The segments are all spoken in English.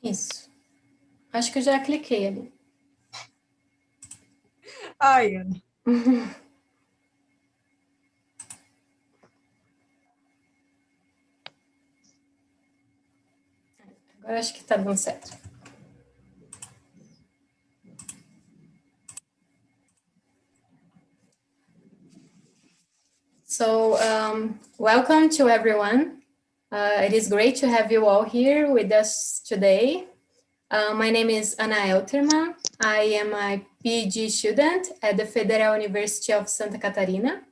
Isso. Acho que eu já cliquei ali. Ai, Ana. Agora acho que está dando certo. So, welcome to everyone. It is great to have you all here with us today. My name is Ana Elterman. I am a PhD student at the Federal University of Santa Catarina,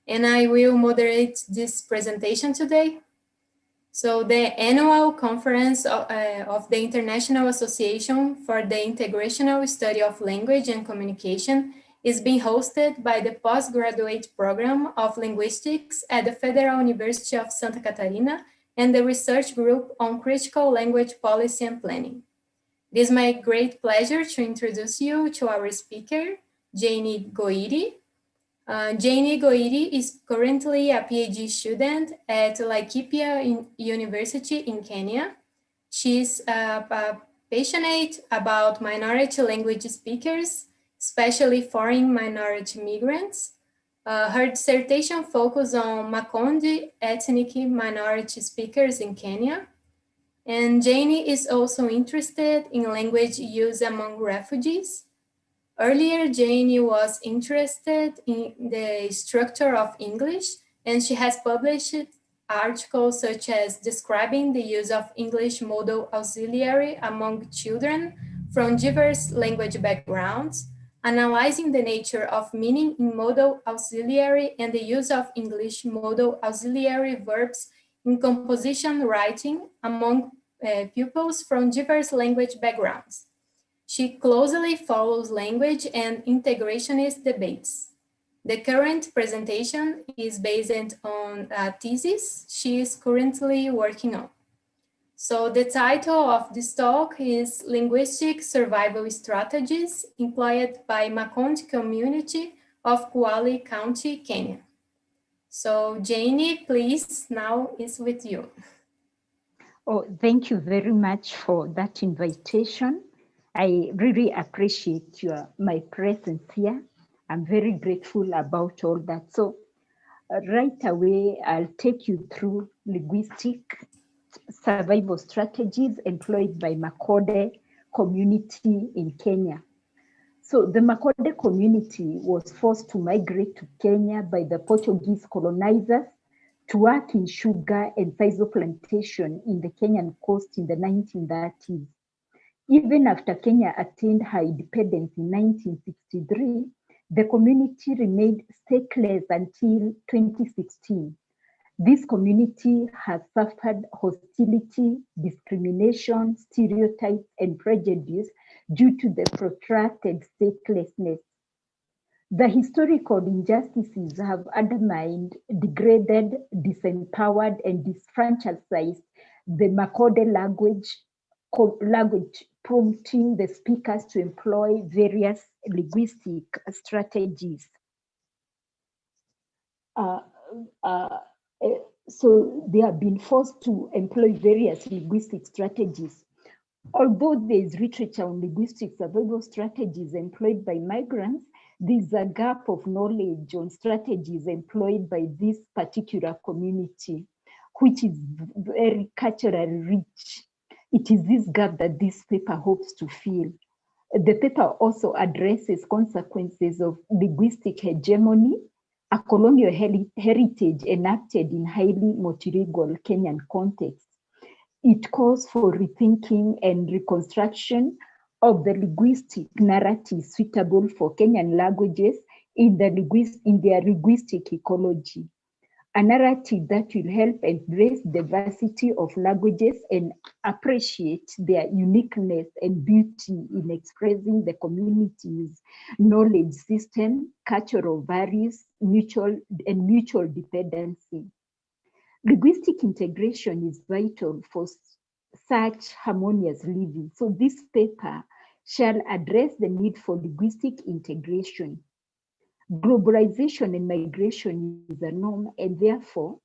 and I will moderate this presentation today. So the annual conference of the International Association for the Integrational Study of Language and Communication is being hosted by the postgraduate program of linguistics at the Federal University of Santa Catarina and the research group on critical language policy and planning. It is my great pleasure to introduce you to our speaker, Jane Ngoiri. Jane Ngoiri is currently a PhD student at Laikipia University in Kenya. She's passionate about minority language speakers, especially foreign minority migrants. Her dissertation focused on Makonde ethnic minority speakers in Kenya. And Jane is also interested in language use among refugees. Earlier, Jane was interested in the structure of English, and she has published articles such as describing the use of English modal auxiliary among children from diverse language backgrounds, analyzing the nature of meaning in modal auxiliary and the use of English modal auxiliary verbs in composition writing among pupils from diverse language backgrounds. She closely follows language and integrationist debates. The current presentation is based on a thesis she is currently working on. So the title of this talk is Linguistic Survival Strategies Employed by Makonde Community of Kwale County, Kenya. So Jane, please, now is with you. Oh, thank you very much for that invitation. I really appreciate my presence here. I'm very grateful about all that. So right away, I'll take you through linguistic survival strategies employed by Makonde community in Kenya. So the Makonde community was forced to migrate to Kenya by the Portuguese colonizers to work in sugar and sisal plantation in the Kenyan coast in the 1930s. Even after Kenya attained her independence in 1963, the community remained stateless until 2016. This community has suffered hostility, discrimination, stereotypes, and prejudice due to the protracted statelessness. The historical injustices have undermined, degraded, disempowered, and disfranchised the Makonde language, prompting the speakers to employ various linguistic strategies. So they have been forced to employ various linguistic strategies. Although there is literature on linguistic survival strategies employed by migrants, there is a gap of knowledge on strategies employed by this particular community, which is very culturally rich. It is this gap that this paper hopes to fill. The paper also addresses consequences of linguistic hegemony, a colonial heritage enacted in highly multilingual Kenyan context. It calls for rethinking and reconstruction of the linguistic narrative suitable for Kenyan languages in their linguistic ecology. A narrative that will help embrace diversity of languages and appreciate their uniqueness and beauty in expressing the community's knowledge system, cultural values, mutual dependency. Linguistic integration is vital for such harmonious living. So this paper shall address the need for linguistic integration. Globalization and migration is a norm, and therefore,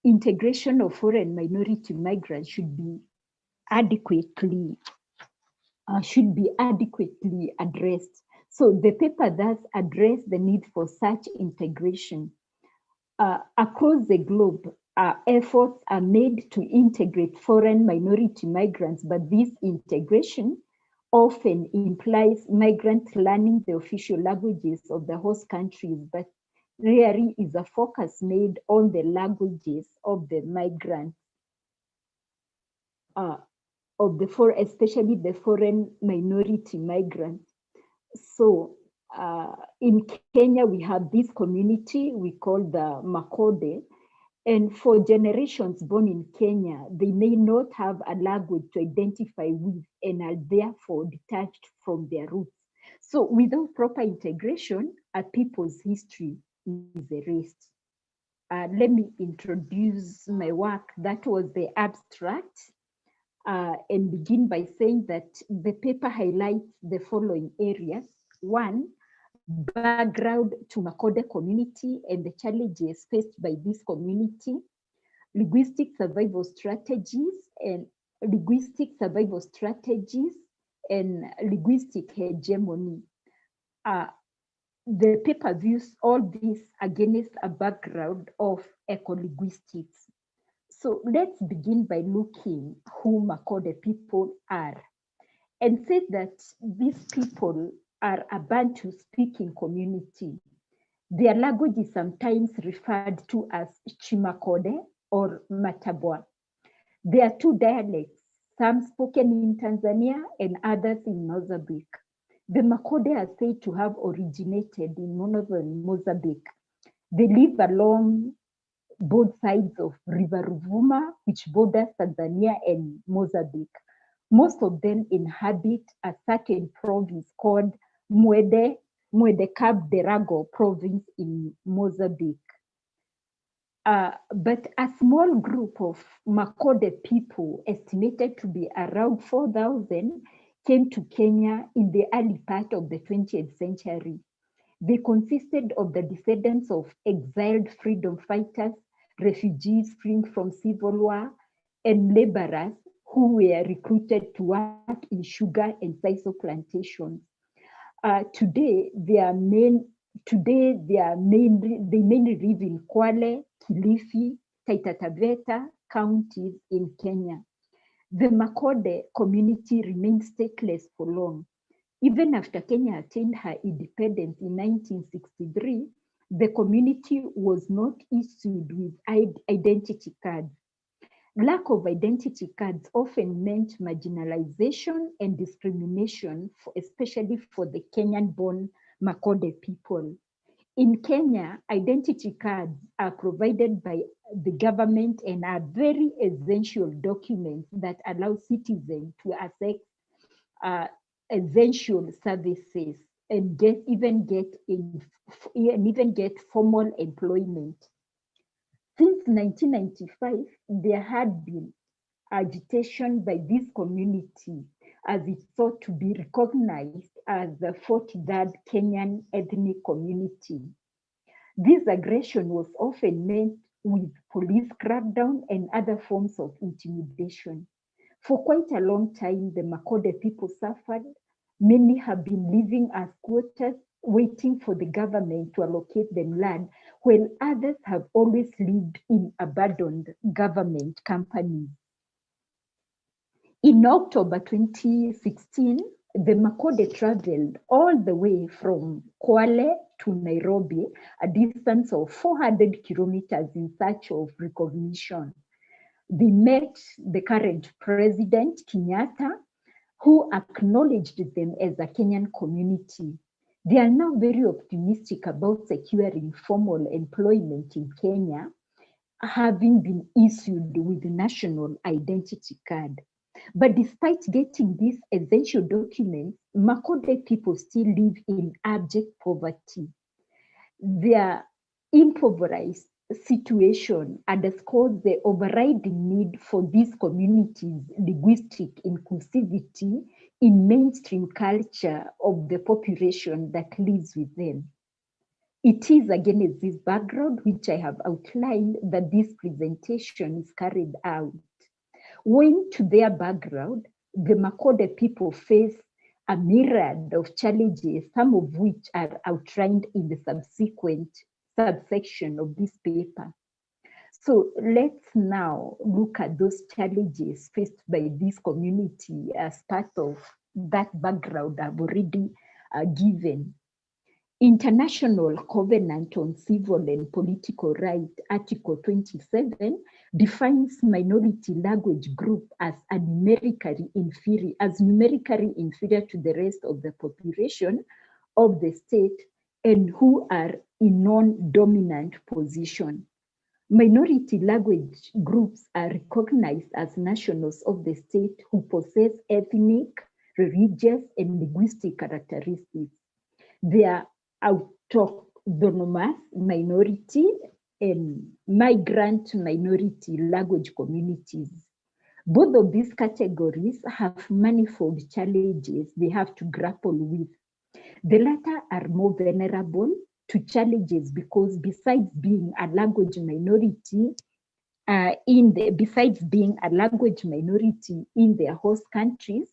integration of foreign minority migrants should be adequately addressed. So the paper thus addressed the need for such integration. Across the globe, efforts are made to integrate foreign minority migrants, but this integration often implies migrants learning the official languages of the host countries, but rarely is a focus made on the languages of the migrants, especially the foreign minority migrants. So in Kenya, we have this community we call the Makonde, and for generations born in Kenya, they may not have a language to identify with and are therefore detached from their roots. So without proper integration, a people's history is erased. Let me introduce my work. That was the abstract, and begin by saying that the paper highlights the following areas. One, background to Makonde community and the challenges faced by this community, linguistic survival strategies and linguistic hegemony. The paper views all this against a background of ecolinguistics. So let's begin by looking who Makonde people are, and say that these people are a Bantu-speaking community. Their language is sometimes referred to as Chimakonde or Matabwa. There are two dialects, some spoken in Tanzania and others in Mozambique. The Makonde are said to have originated in northern Mozambique. They live along both sides of River Ruvuma, which borders Tanzania and Mozambique. Most of them inhabit a certain province called Muede Cabo Delgado province in Mozambique. But a small group of Makonde people, estimated to be around 4,000, came to Kenya in the early part of the 20th century. They consisted of the descendants of exiled freedom fighters, refugees fleeing from civil war, and laborers who were recruited to work in sugar and sisal plantations. Today, they mainly live in Kwale, Kilifi, Taita Taveta counties in Kenya. The Makonde community remained stateless for long. Even after Kenya attained her independence in 1963, the community was not issued with identity cards. Lack of identity cards often meant marginalization and discrimination, especially for the Kenyan-born Makonde people. In Kenya, identity cards are provided by the government and are very essential documents that allow citizens to access essential services and even get formal employment. Since 1995, there had been agitation by this community as it sought to be recognized as the 43rd Kenyan ethnic community. This aggression was often met with police crackdown and other forms of intimidation. For quite a long time, the Makonde people suffered. Many have been living as squatters, waiting for the government to allocate them land, while others have always lived in abandoned government companies. In October 2016, the Makonde traveled all the way from Kwale to Nairobi, a distance of 400 kilometers in search of recognition. They met the current president, Kenyatta, who acknowledged them as a Kenyan community. They are now very optimistic about securing formal employment in Kenya, having been issued with a national identity card. But despite getting these essential documents, Makonde people still live in abject poverty. Their impoverished situation underscores the overriding need for these communities' linguistic inclusivity in mainstream culture of the population that lives with them. It is against this background, which I have outlined, that this presentation is carried out. Owing to their background, the Makonde people face a myriad of challenges, some of which are outlined in the subsequent subsection of this paper. So let's now look at those challenges faced by this community as part of that background I've already given. International Covenant on Civil and Political Rights, Article 27, defines minority language group as numerically inferior to the rest of the population of the state and who are in non-dominant position. Minority language groups are recognized as nationals of the state who possess ethnic, religious, and linguistic characteristics. They are autochthonous minority and migrant minority language communities. Both of these categories have manifold challenges they have to grapple with. The latter are more vulnerable to challenges because besides being a language minority in their host countries,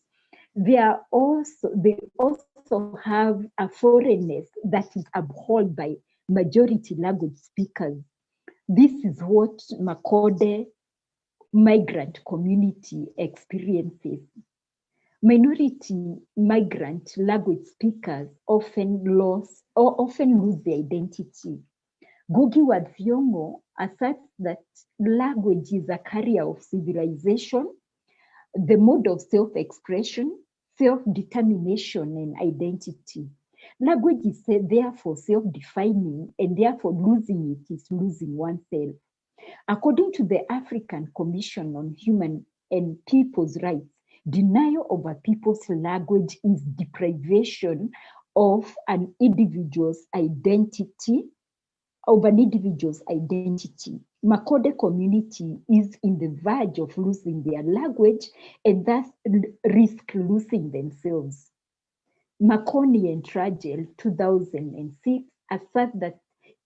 they also have a foreignness that is abhorred by majority language speakers. This is what Makonde migrant community experiences. Minority migrant language speakers often lose their identity. Ngugi wa Thiong'o asserts that language is a carrier of civilization, the mode of self-expression, self-determination, and identity. Language is therefore self-defining, and therefore losing it is losing oneself. According to the African Commission on Human and People's Rights, denial of a people's language is deprivation of an individual's identity. Makonde community is in the verge of losing their language and thus risk losing themselves. Makonde and Tragel, 2006, assert that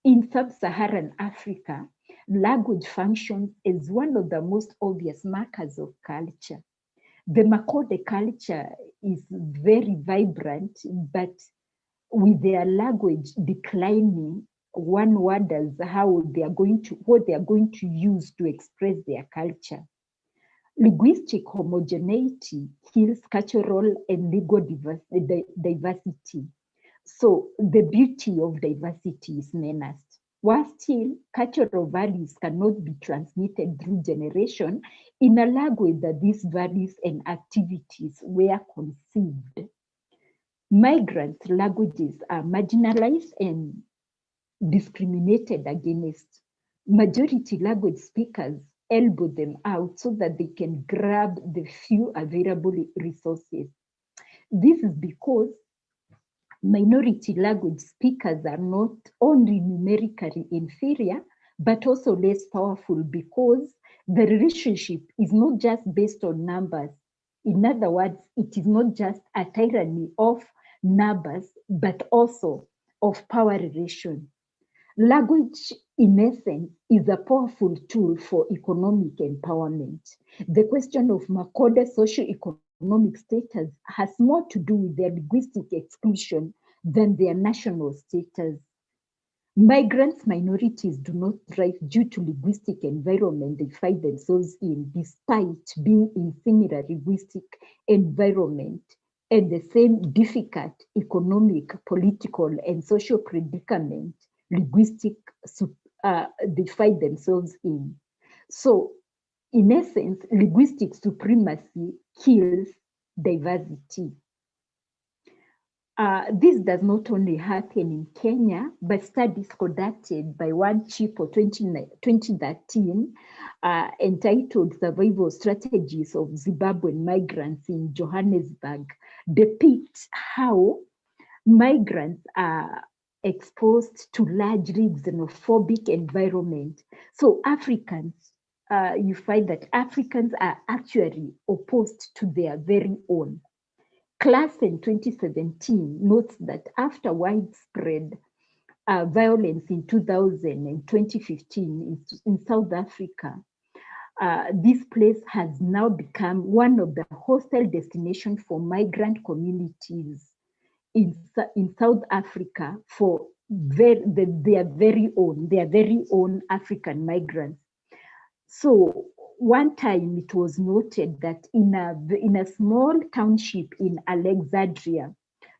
in sub-Saharan Africa, language functions as one of the most obvious markers of culture. The Makonde culture is very vibrant, but with their language declining, one wonders what they are going to use to express their culture. Linguistic homogeneity kills cultural and legal diversity. So the beauty of diversity is menaced. While still, cultural values cannot be transmitted through generation in a language that these values and activities were conceived. Migrant languages are marginalized and discriminated against. Majority language speakers elbow them out so that they can grab the few available resources. This is because minority language speakers are not only numerically inferior, but also less powerful because the relationship is not just based on numbers. In other words, it is not just a tyranny of numbers, but also of power relation. Language, in essence, is a powerful tool for economic empowerment. The question of Makonde's socio-economic status has more to do with their linguistic exclusion than their national status. Migrants minorities do not thrive due to linguistic environment they find themselves in, despite being in similar linguistic environment and the same difficult economic, political, and social predicament they find themselves in. So, in essence, linguistic supremacy kills diversity. This does not only happen in Kenya, but studies conducted by one Chipo 2013 entitled Survival Strategies of Zimbabwean Migrants in Johannesburg depict how migrants are exposed to largely xenophobic environment. So Africans, you find that Africans are actually opposed to their very own. Classen 2017 notes that after widespread violence in 2000 and 2015 in South Africa, this place has now become one of the hostile destinations for migrant communities in South Africa for their very own African migrants. So one time it was noted that in a small township in Alexandria,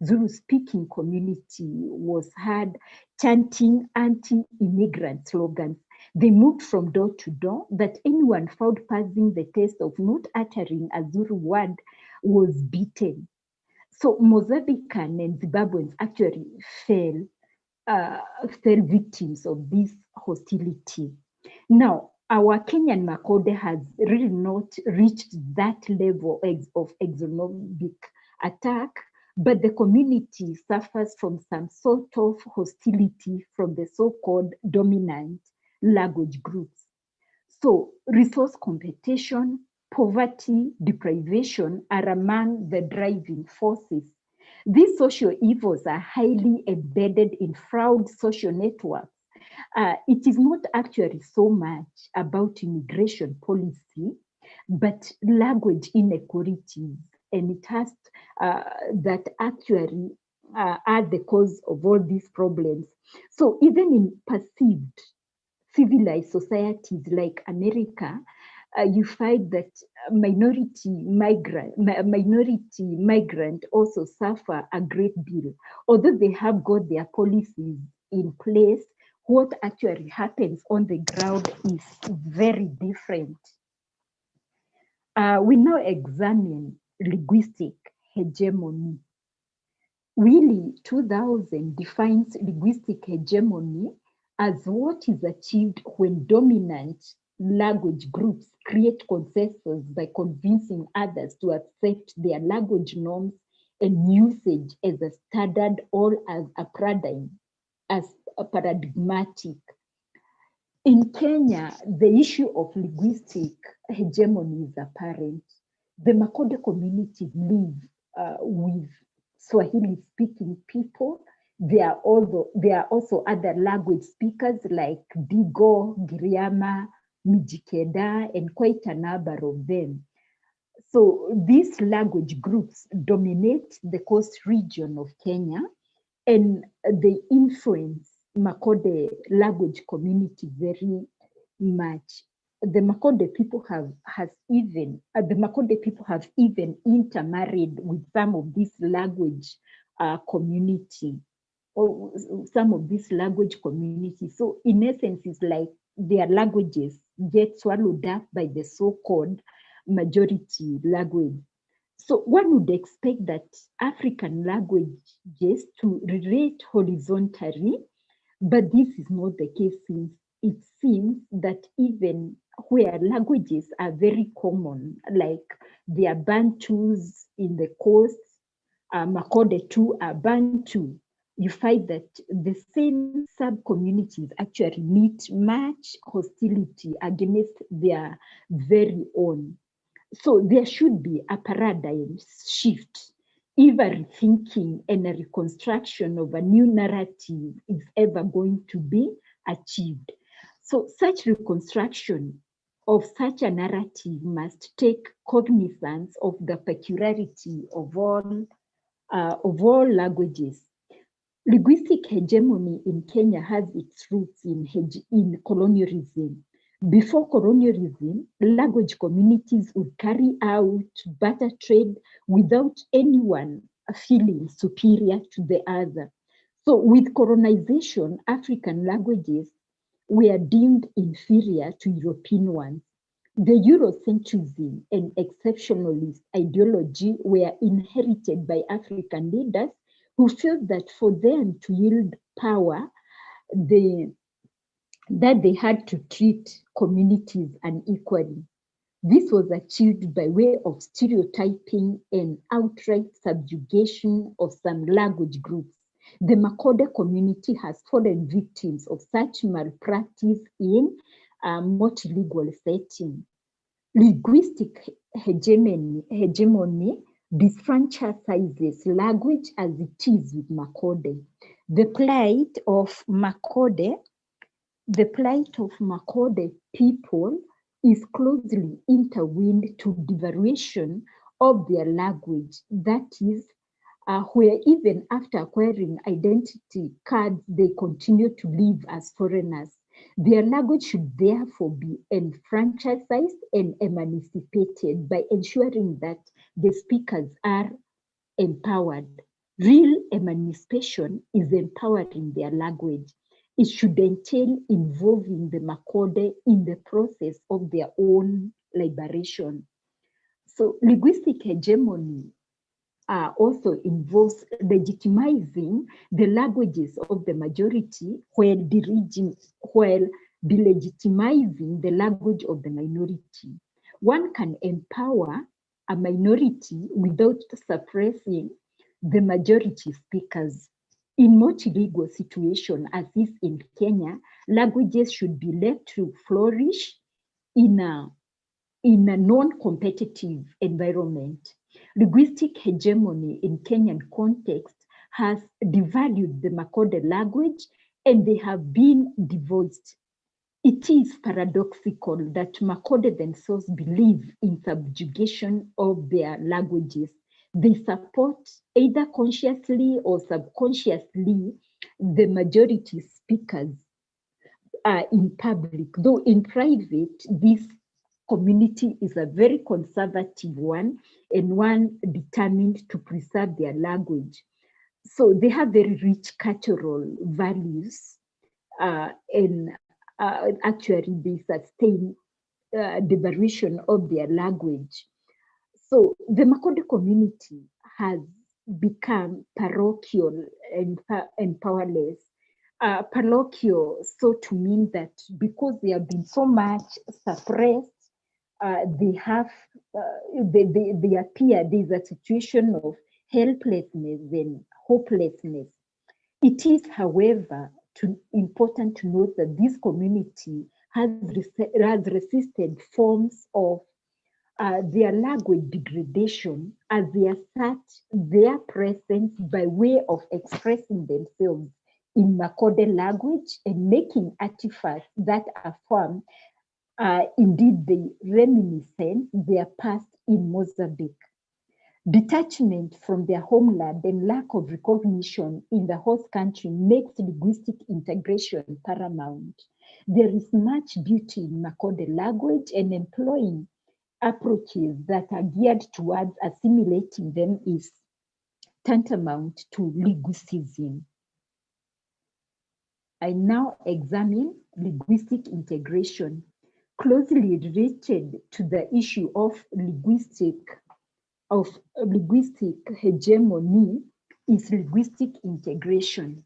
Zulu-speaking community was heard chanting anti-immigrant slogans. They moved from door to door that anyone found passing the test of not uttering a Zulu word was beaten. So Mozambican and Zimbabweans actually fell victims of this hostility. Now, our Kenyan Makonde has really not reached that level of xenophobic attack, but the community suffers from some sort of hostility from the so-called dominant language groups. So resource competition, poverty, deprivation are among the driving forces. These social evils are highly embedded in fraud social networks. It is not actually so much about immigration policy, but language inequalities, and it has that actually are the cause of all these problems. So even in perceived civilized societies like America, you find that minority migrant also suffer a great deal. Although they have got their policies in place, what actually happens on the ground is very different. We now examine linguistic hegemony. Willie 2000 defines linguistic hegemony as what is achieved when dominant language groups create consensus by convincing others to accept their language norms and usage as a standard or as a paradigm, as a paradigmatic. In Kenya, the issue of linguistic hegemony is apparent. The Makonde community live with Swahili-speaking people. There are also other language speakers like Digo, Giriama, Mijikenda, and quite a number of them. So these language groups dominate the coast region of Kenya, and they influence Makonde language community very much. The Makonde people have even intermarried with some of this language community, or some of this language community. So in essence, it's like their languages get swallowed up by the so-called majority language. So one would expect that African languages to relate horizontally, but this is not the case, since it seems that even where languages are very common, like there are Bantus in the coast, Makonde too are Bantu, you find that the same sub-communities actually meet much hostility against their very own. So there should be a paradigm shift, either rethinking and a reconstruction of a new narrative is ever going to be achieved. So such reconstruction of such a narrative must take cognizance of the peculiarity of all languages. Linguistic hegemony in Kenya has its roots in colonialism. Before colonialism, language communities would carry out barter trade without anyone feeling superior to the other. So with colonization, African languages were deemed inferior to European ones. The Eurocentrism and exceptionalist ideology were inherited by African leaders who felt that for them to yield power, that they had to treat communities unequally. This was achieved by way of stereotyping and outright subjugation of some language groups. The Makonde community has fallen victims of such malpractice in a multilingual setting. Linguistic hegemony disfranchises language as it is with Makonde. The plight of Makonde people is closely intertwined to devaluation of their language. That is, where even after acquiring identity cards, they continue to live as foreigners. Their language should therefore be enfranchised and emancipated by ensuring that the speakers are empowered. Real emancipation is empowering their language. It should entail involving the Makonde in the process of their own liberation. So linguistic hegemony also involves legitimizing the languages of the majority while delegitimizing the language of the minority. One can empower a minority without suppressing the majority speakers. In multilingual situation, as is in Kenya, languages should be left to flourish in a non-competitive environment. Linguistic hegemony in Kenyan context has devalued the Makonde language and they have been divorced. It is paradoxical that Makonde themselves believe in subjugation of their languages. They support either consciously or subconsciously the majority speakers in public, though in private, this community is a very conservative one and one determined to preserve their language. So they have very rich cultural values and actually they sustain devaluation of their language. So the Makonde community has become parochial and powerless. Parochial, so to mean that because they have been so much suppressed, they appear, there's a situation of helplessness and hopelessness. It is, however, important to note that this community has resisted forms of their language degradation as they assert their presence by way of expressing themselves in Makonde language and making artifacts that affirm indeed they reminiscence their past in Mozambique. Detachment from their homeland and lack of recognition in the host country makes linguistic integration paramount. There is much beauty in Makonde language, and employing approaches that are geared towards assimilating them is tantamount to linguicism. I now examine linguistic integration. Closely related to the issue of linguistic hegemony is linguistic integration.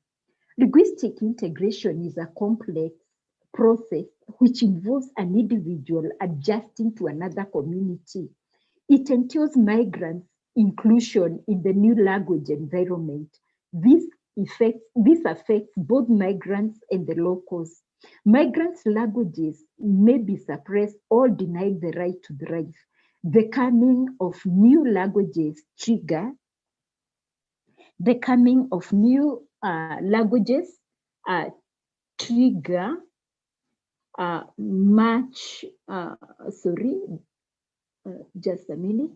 Linguistic integration is a complex process which involves an individual adjusting to another community. It entails migrants' inclusion in the new language environment. This affects both migrants and the locals. Migrants' languages may be suppressed or denied the right to thrive. The coming of new languages trigger just a minute.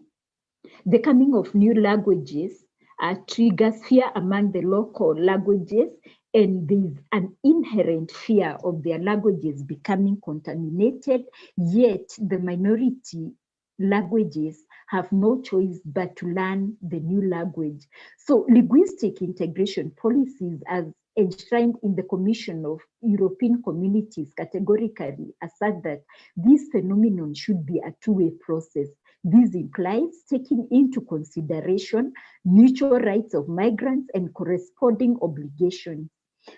The coming of new languages triggers fear among the local languages, and there's an inherent fear of their languages becoming contaminated, yet the minority languages have no choice but to learn the new language. So linguistic integration policies, as enshrined in the Commission of European Communities, categorically assert that this phenomenon should be a two-way process. This implies taking into consideration mutual rights of migrants and corresponding obligations.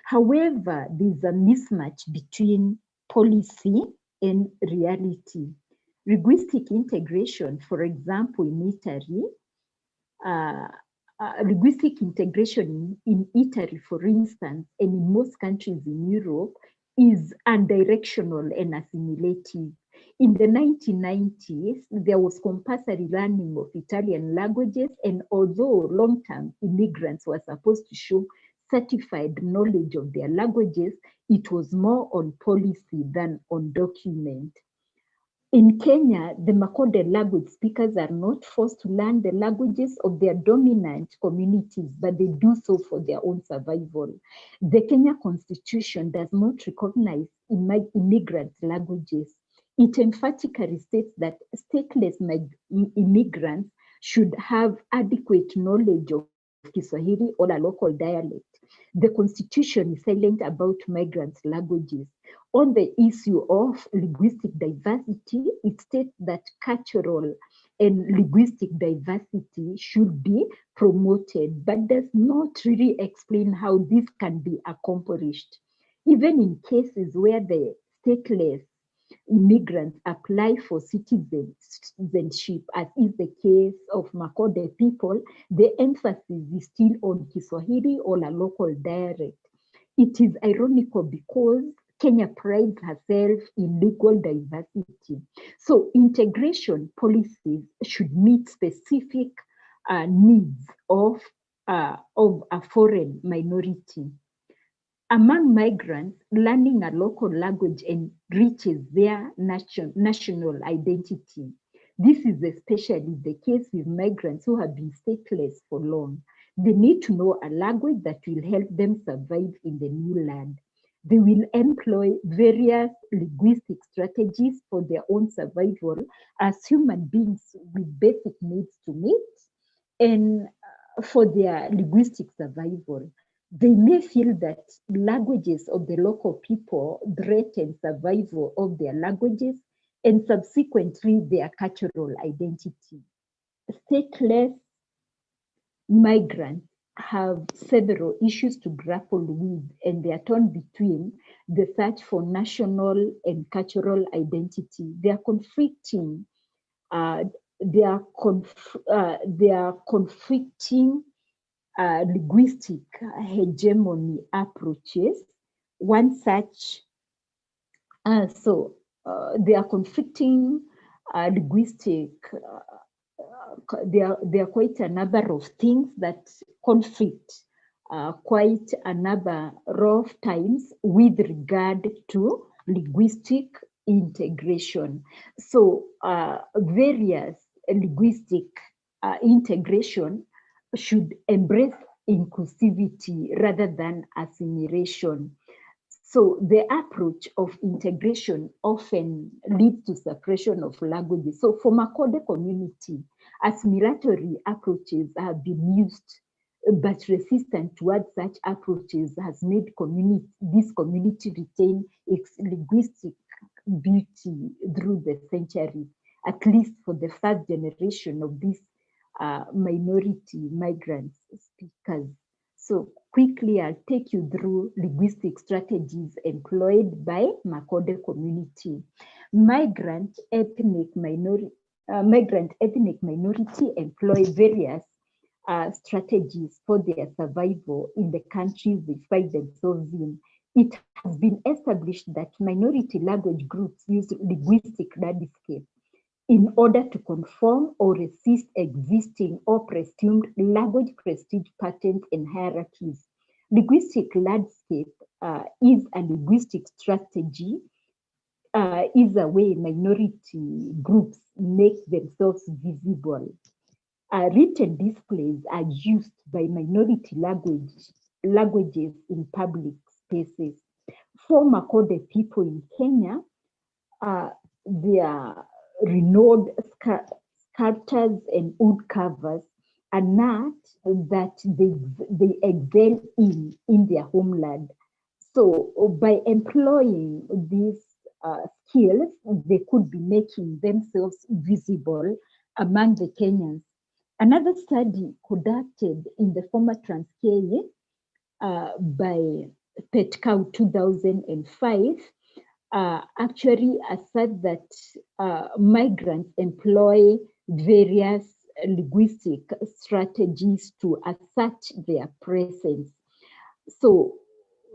However, there's a mismatch between policy and reality. Linguistic integration, for example, in Italy, linguistic integration in Italy, for instance, and in most countries in Europe, is unidirectional and assimilative. In the 1990s, there was compulsory learning of Italian languages, and although long-term immigrants were supposed to show certified knowledge of their languages, it was more on policy than on document. In Kenya, the Makonde language speakers are not forced to learn the languages of their dominant communities, but they do so for their own survival. The Kenya Constitution does not recognize immigrant languages. It emphatically states that stateless immigrants should have adequate knowledge of Kiswahili or a local dialect. The Constitution is silent about migrants' languages. On the issue of linguistic diversity, it states that cultural and linguistic diversity should be promoted, but does not really explain how this can be accomplished. Even in cases where the stateless immigrants apply for citizenship, as is the case of Makonde people, the emphasis is still on Kiswahili or a local dialect. It is ironical because Kenya prides herself in legal diversity. So integration policies should meet specific needs of a foreign minority. Among migrants, learning a local language enriches their national identity. This is especially the case with migrants who have been stateless for long. They need to know a language that will help them survive in the new land. They will employ various linguistic strategies for their own survival as human beings with basic needs to meet and for their linguistic survival. They may feel that languages of the local people threaten survival of their languages and subsequently their cultural identity. Stateless migrants have several issues to grapple with, and they are torn between the search for national and cultural identity. They are conflicting linguistic hegemony approaches. One such, they are conflicting linguistic. There are quite a number of things that conflict quite a number of times with regard to linguistic integration. So various linguistic integration should embrace inclusivity rather than assimilation. So the approach of integration often leads to suppression of languages. So for Makonde community, assimilatory approaches have been used, but resistance towards such approaches has made this community retain its linguistic beauty through the centuries, at least for the first generation of these minority migrants speakers. So quickly, I'll take you through linguistic strategies employed by Makonde community. Migrant ethnic minority employ various strategies for their survival in the countries they find themselves in. It has been established that minority language groups use linguistic landscape in order to conform or resist existing or presumed language prestige patterns and hierarchies. Linguistic landscape is a linguistic strategy, is a way minority groups make themselves visible. Written displays are used by minority languages in public spaces. For Makonde people in Kenya, their renowned sculptures and wood carvers an art that they excel in their homeland. So by employing these skills, they could be making themselves visible among the Kenyans. Another study conducted in the former Transkei by Petkau 2005 actually asserts that migrants employ various linguistic strategies to assert their presence. So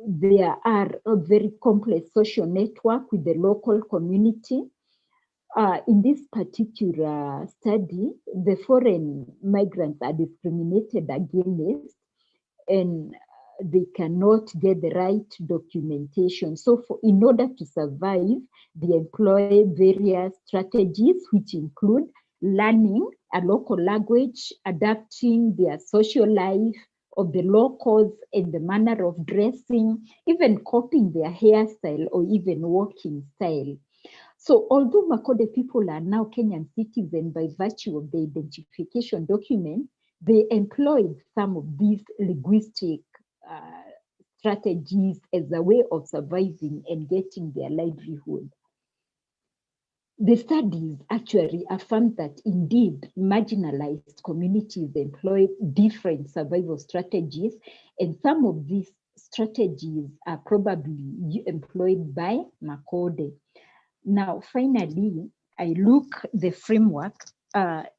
there are a very complex social network with the local community. In this particular study, the foreign migrants are discriminated against, and they cannot get the right documentation. So in order to survive, they employ various strategies, which include learning a local language, adapting their social life of the locals and the manner of dressing, even copying their hairstyle or even walking style. So although Makonde people are now Kenyan citizens by virtue of the identification document, they employed some of these linguistic strategies as a way of surviving and getting their livelihood. The studies actually affirm that indeed marginalized communities employ different survival strategies, and some of these strategies are probably employed by Makonde. Now, finally, I look the framework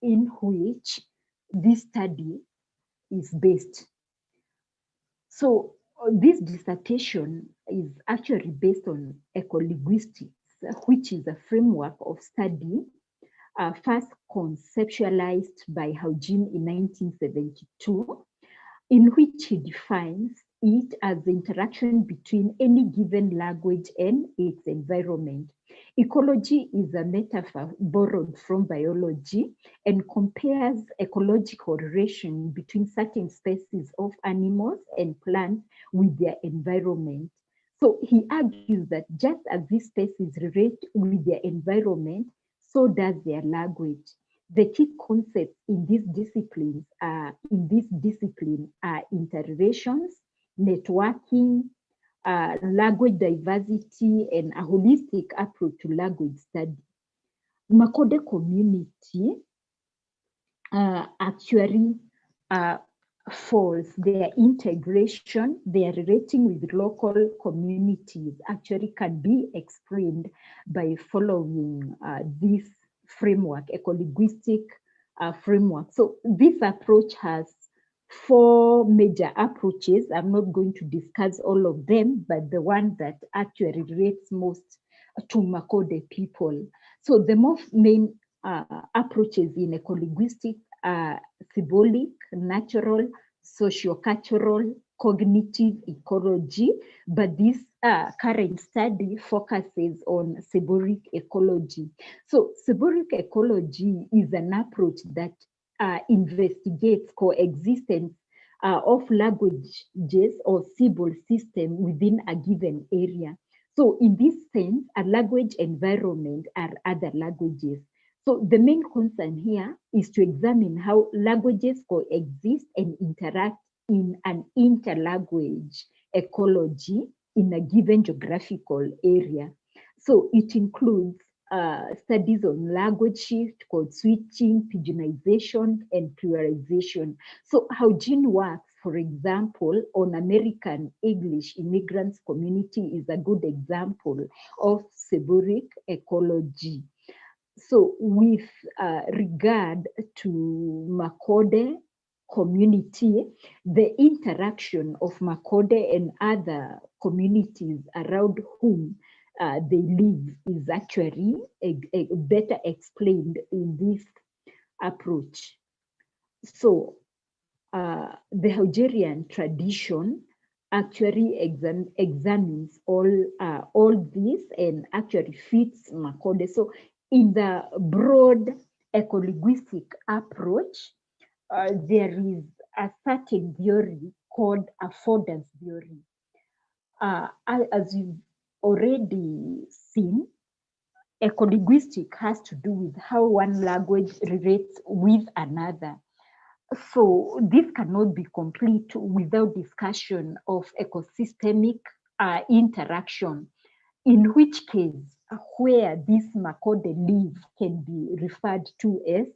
in which this study is based. So this dissertation is actually based on ecolinguistics, which is a framework of study first conceptualized by Haujin in 1972, in which he defines it as the interaction between any given language and its environment. Ecology is a metaphor borrowed from biology and compares ecological relation between certain species of animals and plants with their environment. So he argues that just as these species relate with their environment, so does their language. The key concepts in this discipline are interrelations, networking, language diversity, and a holistic approach to language study. Makonde community actually falls their integration, their relating with local communities actually can be explained by following this framework, ecolinguistic framework. So this approach has 4 major approaches. I'm not going to discuss all of them, but the one that actually relates most to Makonde people. So the most main approaches in ecolinguistics are symbolic, natural, socio-cultural, cognitive ecology, but this current study focuses on symbolic ecology. So symbolic ecology is an approach that investigates coexistence of languages or symbol system within a given area. So in this sense, a language environment are other languages. So the main concern here is to examine how languages coexist and interact in an interlanguage ecology in a given geographical area. So it includes studies on language shift, code switching, pidginization, and pluralization. So Haujin works, for example, on American English immigrants community is a good example of symbolic ecology. So with regard to Makonde community, the interaction of Makonde and other communities around whom they live is actually better explained in this approach. So the Algerian tradition actually examines all this and actually fits Makonde. So in the broad ecolinguistic approach, there is a certain theory called Affordance Theory. As you've already seen, ecolinguistic has to do with how one language relates with another. So this cannot be complete without discussion of ecosystemic interaction, in which case where this Makonde live can be referred to as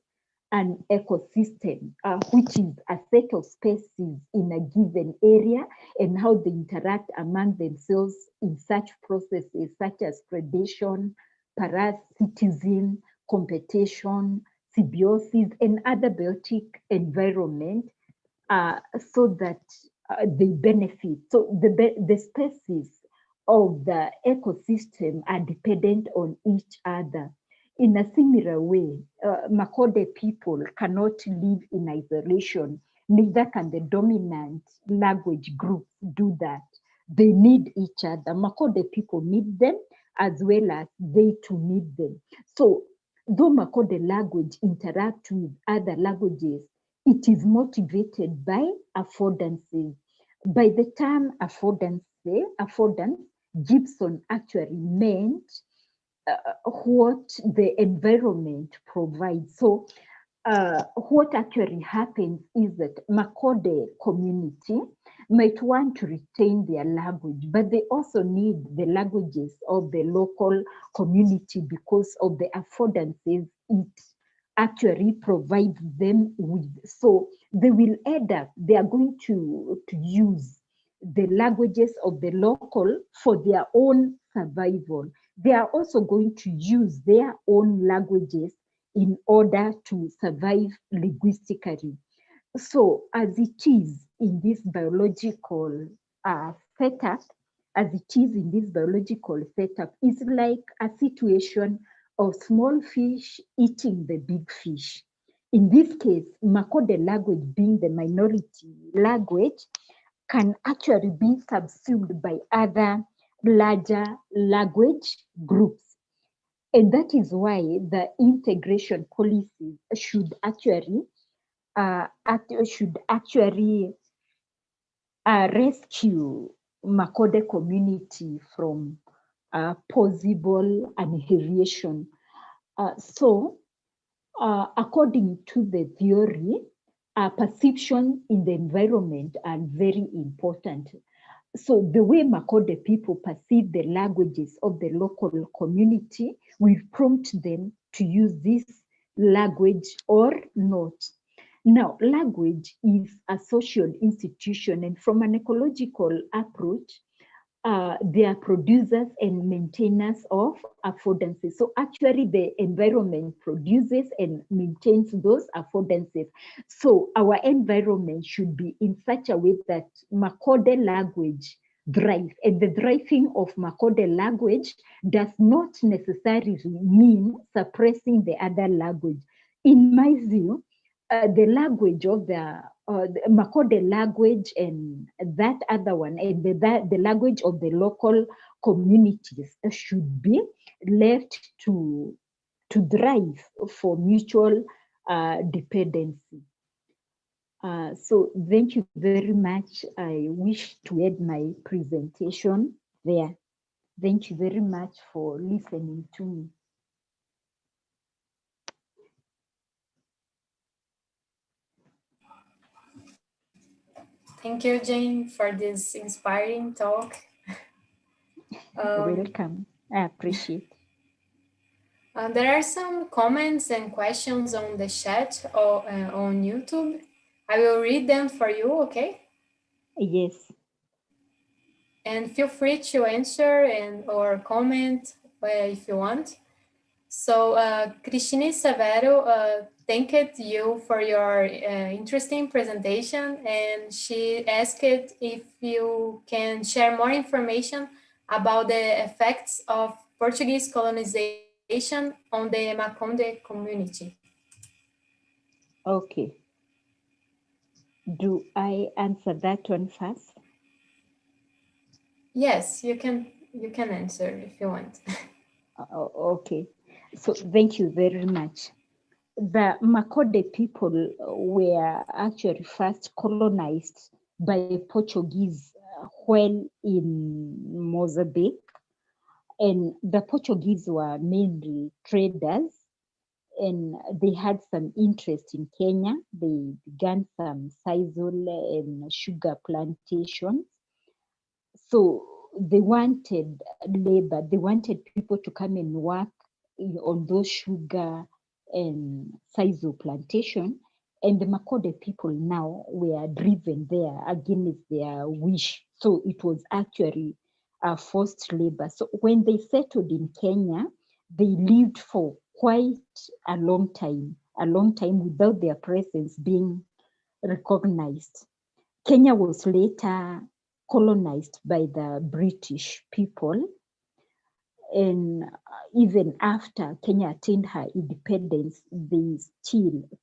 an ecosystem, which is a set of species in a given area and how they interact among themselves in such processes such as predation, parasitism, competition, symbiosis, and other biotic environment so that they benefit. So the species of the ecosystem are dependent on each other. In a similar way, Makonde people cannot live in isolation, neither can the dominant language group do that. They need each other. Makonde people need them as well as they too need them. So though Makonde language interacts with other languages, it is motivated by affordances. By the term affordance, Gibson actually meant what the environment provides. So what actually happens is that Makonde community might want to retain their language, but they also need the languages of the local community because of the affordances it actually provides them with. So they will end up, they are going to use the languages of the local for their own survival. They are also going to use their own languages in order to survive linguistically. So as it is in this biological setup, it's like a situation of small fish eating the big fish. In this case, Makonde language being the minority language can actually be subsumed by other larger language groups. And that is why the integration policies should actually rescue Makonde community from possible annihilation. So, according to the theory, perception in the environment are very important. So the way Makonde people perceive the languages of the local community will prompt them to use this language or not. Now, language is a social institution, and from an ecological approach, they are producers and maintainers of affordances. So actually the environment produces and maintains those affordances. So our environment should be in such a way that Makonde language thrive. And the thriving of Makonde language does not necessarily mean suppressing the other language. In my view, the language of the Makonde language and that other one, and the language of the local communities should be left to drive for mutual dependency. So thank you very much. I wish to end my presentation there. Thank you very much for listening to me. Thank you, Jane, for this inspiring talk. Welcome. I appreciate. There are some comments and questions on the chat or on YouTube. I will read them for you, okay? Yes. And feel free to answer or comment if you want. So Cristine Severo thanked you for your interesting presentation, and she asked if you can share more information about the effects of Portuguese colonization on the Makonde community. Okay. Do I answer that one first? Yes, you can answer if you want. Okay. So thank you very much. The Makonde people were actually first colonized by Portuguese when in Mozambique. And the Portuguese were mainly traders, and they had some interest in Kenya. They began some sisal and sugar plantations. So they wanted labor, they wanted people to come and work on those sugar and sisal plantation. And the Makonde people now were driven there against their wish. So it was actually forced labor. So when they settled in Kenya, they lived for quite a long time without their presence being recognized. Kenya was later colonized by the British people. And even after Kenya attained her independence,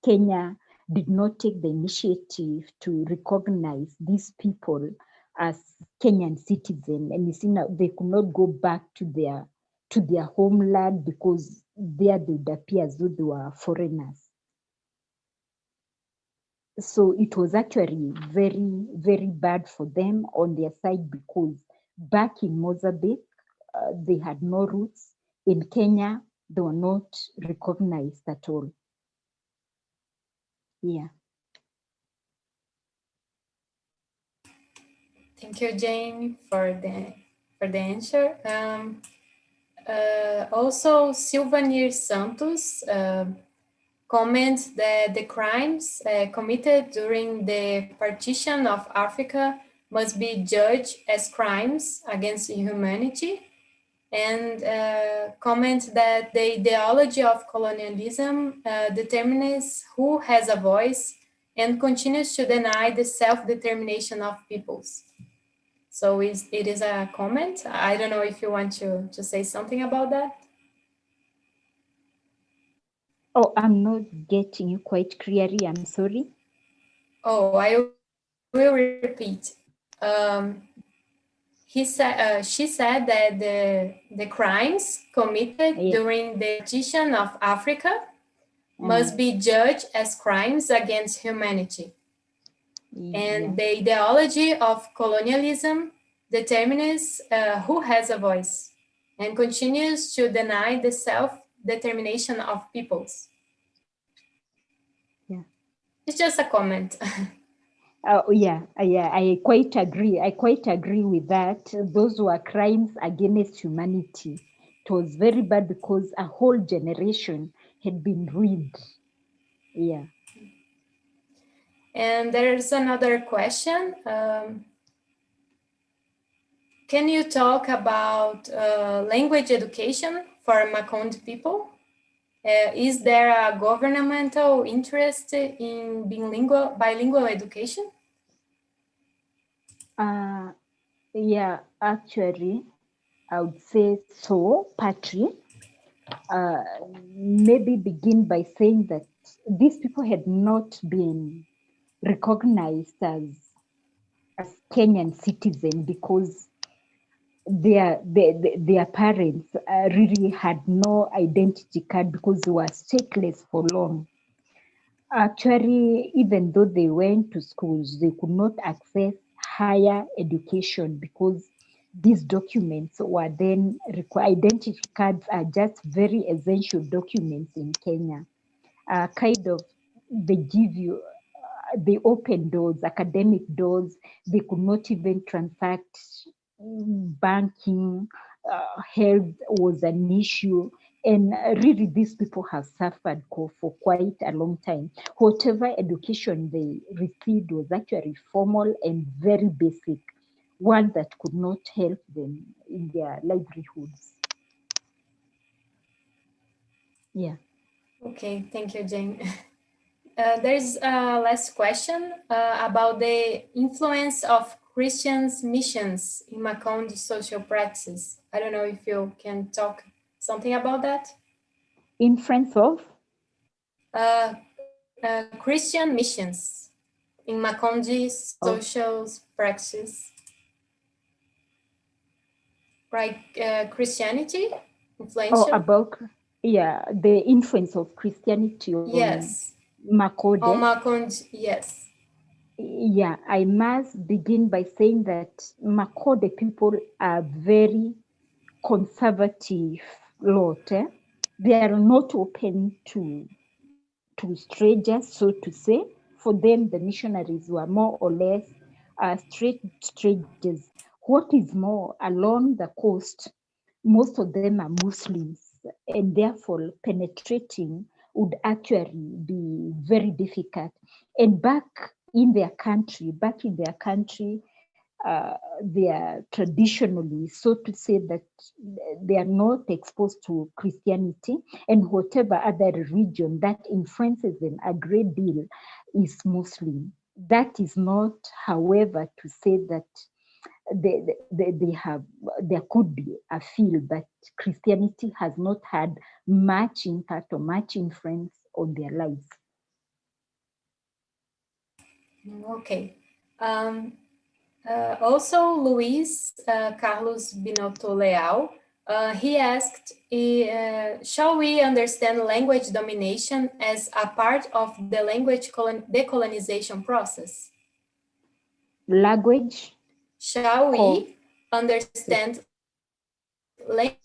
Kenya did not take the initiative to recognize these people as Kenyan citizens, and you see now they could not go back to their homeland because there they would appear as though they were foreigners. So it was actually very, very bad for them on their side, because back in Mozambique, they had no roots. In Kenya, they were not recognized at all. Yeah. Thank you, Jane, for the answer. Also, Silvanir Santos comments that the crimes committed during the partition of Africa must be judged as crimes against humanity, and comments that the ideology of colonialism determines who has a voice and continues to deny the self-determination of peoples. So it is a comment. I don't know if you want to say something about that. Oh, I'm not getting you quite clearly. I'm sorry. Oh, I will repeat. She said that the crimes committed during the partition of Africa must be judged as crimes against humanity. And the ideology of colonialism determines who has a voice and continues to deny the self-determination of peoples. Yeah. It's just a comment. Yeah, I quite agree. I quite agree with that. Those were crimes against humanity. It was very bad because a whole generation had been ruined. Yeah. And there's another question. Can you talk about language education for Makonde people? Is there a governmental interest in bilingual education? Yeah, actually, I would say so, partly. Maybe begin by saying that these people had not been recognized as Kenyan citizens because their parents really had no identity card because they were stateless for long. Actually, even though they went to schools, they could not access higher education because these documents were then required. Identity cards are just very essential documents in Kenya. Kind of, they give you, they open doors, academic doors. They could not even transact banking. Health was an issue. And really, these people have suffered for quite a long time. Whatever education they received was actually formal and very basic, one that could not help them in their livelihoods. Yeah. Okay, thank you, Jane. There's a last question about the influence of Christians' missions in Makonde social practices. I don't know if you can talk something about that. Influence of? Christian missions in Makonde social practices. Like Christianity, influential. Oh, about, yeah, the influence of Christianity on Makonde. On Makonde, yes. Yeah, I must begin by saying that Makonde people are very conservative lot. They are not open to strangers, so to say. For them, the missionaries were more or less strangers. What is more, along the coast, most of them are Muslims, and therefore penetrating would actually be very difficult. And back in their country, they are traditionally, so to say, that they are not exposed to Christianity, and whatever other religion that influences them a great deal is Muslim. That is not, however, to say that there could be a feel that Christianity has not had much impact or much influence on their lives. Okay. Also, Luis Carlos Binotto Leal, he asked, shall we understand language domination as a part of the language decolonization process? Language? Shall we understand language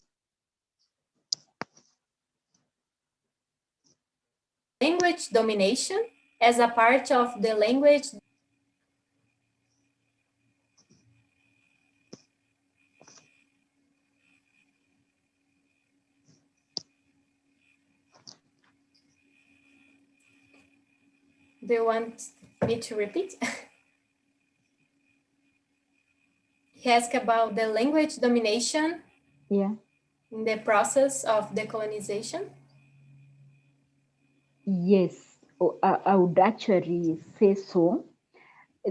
domination as a part of the language? Do you want me to repeat? He asked about the language domination in the process of decolonization. Yes, I would actually say so,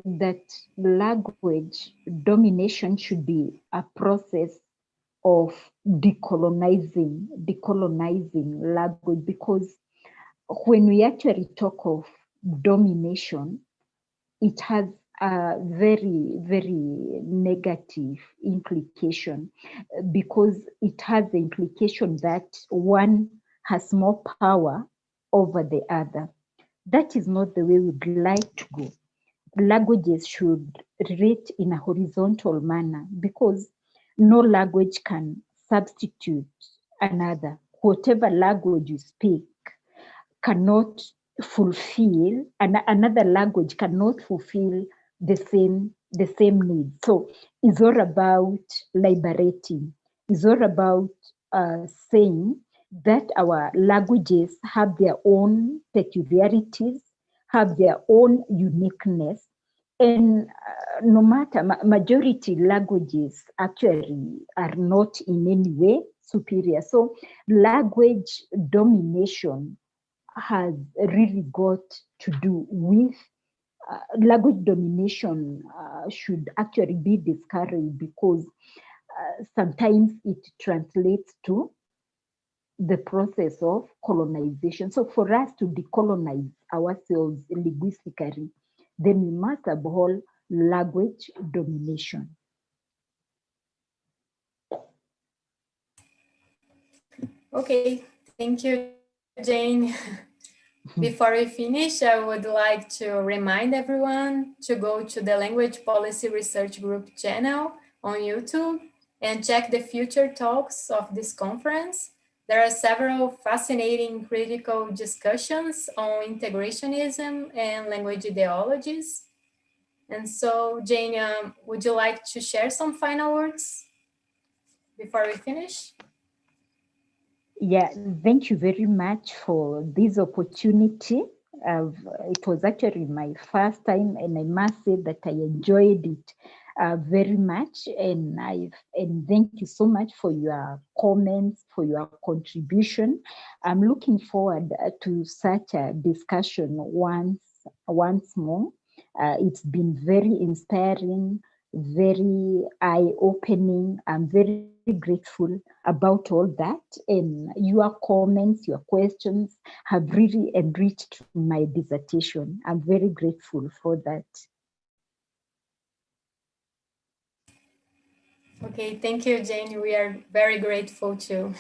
that language domination should be a process of decolonizing language, because when we actually talk of domination, it has a very, very negative implication, because it has the implication that one has more power over the other. That is not the way we'd like to go. Languages should relate in a horizontal manner, because no language can substitute another. Whatever language you speak cannot fulfill, another language cannot fulfill the same needs. So it's all about liberating. It's all about saying that our languages have their own peculiarities, have their own uniqueness, and no matter, majority languages actually are not in any way superior. So language domination has really got to do with language domination. Should actually be discouraged, because sometimes it translates to the process of colonization. So for us to decolonize ourselves linguistically, then we must abhor language domination. Okay, thank you, Jane. Before we finish, I would like to remind everyone to go to the Language Policy Research Group channel on YouTube and check the future talks of this conference. There are several fascinating critical discussions on integrationism and language ideologies. And so, Jane, would you like to share some final words before we finish? Yeah, thank you very much for this opportunity. It was actually my first time, and I must say that I enjoyed it very much. And thank you so much for your comments, for your contribution. I'm looking forward to such a discussion once more. It's been very inspiring, very eye-opening. I'm very grateful about all that, and your comments, your questions have really enriched my dissertation. I'm very grateful for that. Okay, thank you, Jane. We are very grateful too.